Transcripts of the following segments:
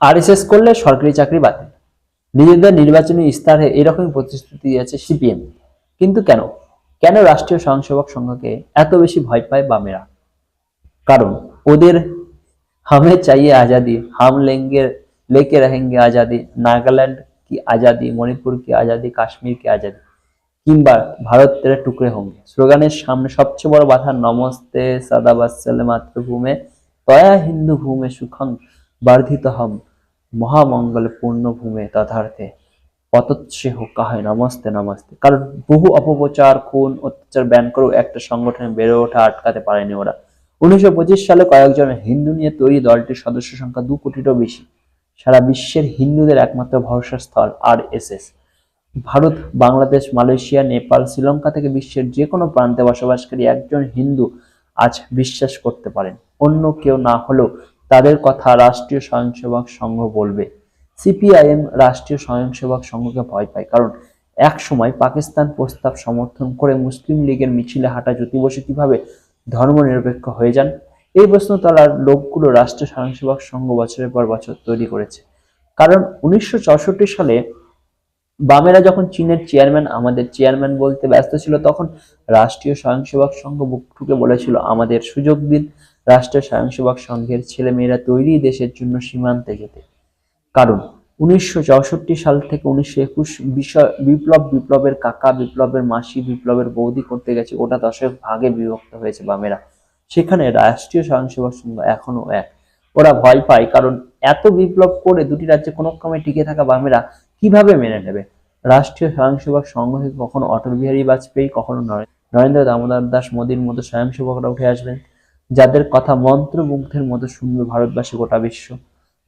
RSS করলে সরকারি চাকরি বাতিল, নিজেদের নির্বাচনী ইস্তাহারে এরকমই প্রতিশ্রুতি দিয়েছে সিপিএম। কিন্তু কেন কেন রাষ্ট্রীয় স্বয়ংসেবক সংঘকে এত বেশি ভয় পায় বামেরা? কারণ ওদের हमें चाहिए आजादी, हम लेके रहेंगे आजादी, नागालैंड की आजादी, मणिपुर की आजादी, काश्मीर की आजादी কিংবা ভারত তেরে টুকরে হোঙ্গে স্লোগানের সামনে সবচেয়ে বড় বাধা নমস্তে সদাবাৎসল্যে মাতৃভূমে তয়া হিন্দু ভূমে সুখং বর্ধিত হম মহামঙ্গল পূর্ণ ভূমে তথার্থে পতৎসে হোকা হয় নমস্তে নমস্তে। কারণ বহু অপপ্রচার, খুন, অত্যাচার ব্যান করেও একটা সংগঠনে বেড়ে ওঠা আটকাতে পারেনি ওরা। 1925 সালে কয়েকজন হিন্দু নিয়ে তৈরি দলটির সদস্য সংখ্যা 2 কোটিরও বেশি। সারা বিশ্বের হিন্দুদের একমাত্র ভরসার স্থল আরএসএস। ভারত, বাংলাদেশ, মালয়েশিয়া, নেপাল, শ্রীলঙ্কা থেকে বিশ্বের যে কোনো প্রান্তে বসবাসকারী একজন হিন্দু আজ বিশ্বাস করতে পারেন অন্য কেউ না হলেও তাদের কথা রাষ্ট্রীয় স্বয়ংসেবক সংঘ বলবে। সিপিআইএম রাষ্ট্রীয় স্বয়ংসেবক সংঘকে ভয় পায় কারণ এক সময় পাকিস্তান প্রস্তাব সমর্থন করে মুসলিম লীগের মিছিলে হাঁটা জ্যোতি বসু কিভাবে ধর্মনিরপেক্ষ হয়ে যান, এই প্রশ্ন তোলার লোকগুলো রাষ্ট্রীয় স্বয়ংসেবক সংঘ বছরের পর বছর তৈরি করেছে। কারণ 1964 সালে বামেরা যখন চীনের চেয়ারম্যান আমাদের চেয়ারম্যান বলতে ব্যস্ত ছিল, তখন রাষ্ট্রীয় স্বয়ংসেবক সংঘ বুক ঠুকে বলেছিল আমাদের সুযোগ দিন, রাষ্ট্রীয় স্বয়ংসেবক সংঘের ছেলেমেয়েরা তৈরি দেশের জন্য সীমান্তে যেতে। কারণ 1964 সাল থেকে 1921 বিপ্লবের কাকা, বিপ্লবের মাসি, বিপ্লবের বৌদি করতে গেছে ওটা 10 ভাগে বিভক্ত হয়েছে বামেরা। সেখানে রাষ্ট্রীয় স্বয়ংসেবক সংঘ এখনো এক। ওরা ভয় পায় কারণ এত বিপ্লব করে দুটি রাজ্যে কোনো ক্রমে টিকে থাকা বামেরা কিভাবে মেনে নেবে? রাষ্ট্রীয় স্বয়ংসেবক সংঘ থেকে কখনো অটল বিহারী বাজপেয়ী, কখনো নরেন্দ্র দামোদর দাস মোদীর মতো স্বয়ংসেবকরা উঠে আসবেন, যাদের কথা মন্ত্রমুগ্ধের মতো শুনবে ভারতবাসী, গোটা বিশ্ব,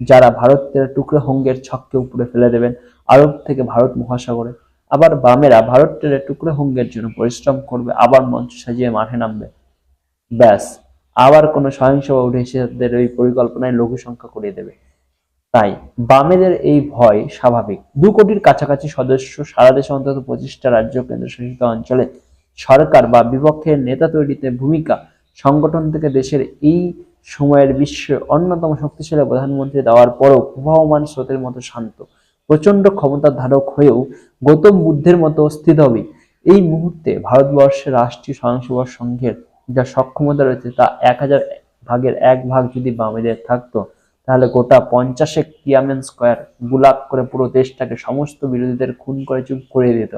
যারা ভারতের টুকরো হোঙ্গের ছককে উপরে ফেলে দেবেন আরব থেকে ভারত মহাসাগরে। আবার বামেরা ভারত টেরে টুকরো হোঙ্গের জন্য পরিশ্রম করবে, আবার মঞ্চ সাজিয়ে মাঠে নামবে। ব্যাস, আবার কোনো স্বয়ংসেবক উঠে এসে তাদের ওই পরিকল্পনায় লঘু সংখ্যা করিয়ে দেবে। তাই বামেদের এই ভয় স্বাভাবিক। 2 কোটির কাছাকাছি সদস্য, সারা দেশে অন্তত 25টা রাজ্য কেন্দ্রশাসিত অঞ্চলে সরকার বা বিপক্ষের নেতা তৈরিতে ভূমিকা, সংগঠন থেকে দেশের এই সময়ের বিশ্বের অন্যতম শক্তিশালী প্রধানমন্ত্রী দেওয়ার পরও প্রবাহমান স্রোতের মতো শান্ত, প্রচন্ড ক্ষমতার ধারক হয়েও গৌতম বুদ্ধের মতো স্থিতবী এই মুহূর্তে ভারতবর্ষের রাষ্ট্রীয় স্বয়ংসেবক সংঘের যা সক্ষমতা রয়েছে তা 1000 ভাগের 1 ভাগ যদি বামেদের থাকতো, তাহলে গোটা 50 টিয়ামেন স্কোয়ার গুলাগ করে পুরো দেশটাকে সমস্ত বিরোধীদের খুন করে চুপ করে দিত।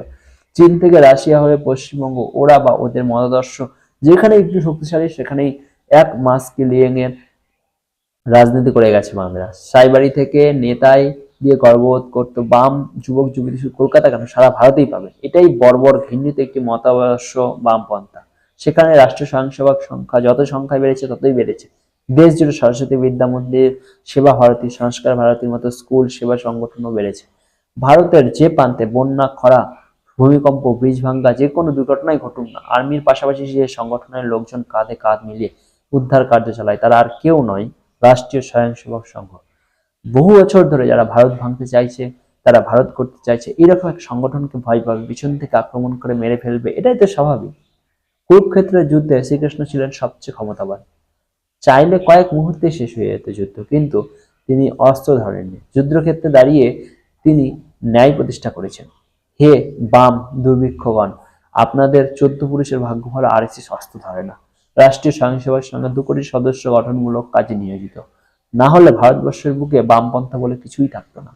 চীন থেকে রাশিয়া হয়ে পশ্চিমবঙ্গ, ওরা বা ওদের মতাদর্শ যেখানে একটু শক্তিশালী সেখানেই এক মাস কিলিয়ে রাজনীতি করে গেছে বামেরা। সাইবাড়ি থেকে নেতাই দিয়ে গর্ববোধ করতো বাম যুবক যুবতী, শুধু কলকাতা কেন সারা ভারতেই পাবে। এটাই বর্বর ঘৃণিত একটি মতাদর্শ বামপন্থা। সেখানে রাষ্ট্রীয় স্বয়ংসেবক সংখ্যা যত সংখ্যায় বেড়েছে ততই বেড়েছে। দেশ জুড়ে সরস্বতী বিদ্যা মন্দির, সেবা ভারতী, সংস্কার ভারতীর মতো স্কুল, সেবা সংগঠনও বেড়েছে। ভারতের যে প্রান্তে বন্যা, খরা, ভূমিকম্প, ব্রিজ ভাঙ্গা, যে কোনো দুর্ঘটনাই ঘটুক না, আর্মির পাশাপাশি যে সংগঠনের লোকজন কাঁধে কাঁধ মিলিয়ে উদ্ধার কার্য চালায় তারা আর কেউ নয়, রাষ্ট্রীয় স্বয়ংসেবক সংঘ। বহু বছর ধরে যারা ভারত ভাঙতে চাইছে, তারা ভারত করতে চাইছে, এরকম এক সংগঠনকে ভয় পাবে, পিছন থেকে আক্রমণ করে মেরে ফেলবে, এটাই তো স্বাভাবিক। কুরুক্ষেত্রের যুদ্ধে শ্রীকৃষ্ণ ছিলেন সবচেয়ে ক্ষমতাবান। চাইলে কয়েক মুহূর্তে শেষ হয়ে যেত যুদ্ধ, কিন্তু তিনি অস্ত্র ধরেননি। যুদ্ধক্ষেত্রে দাঁড়িয়ে তিনি ন্যায় প্রতিষ্ঠা করেছেন। হে বাম দুর্ভিক্ষগণ, আপনাদের 14 পুরুষের ভাগ্য ভালো আরএসএস অস্ত্র ধরে না। রাষ্ট্রীয় স্বয়ংসেবক সংঘ 2 কোটি সদস্য গঠনমূলক কাজে নিয়োজিত। না হলে ভারতবর্ষের বুকে বামপন্থা বলে কিছুই থাকতো না।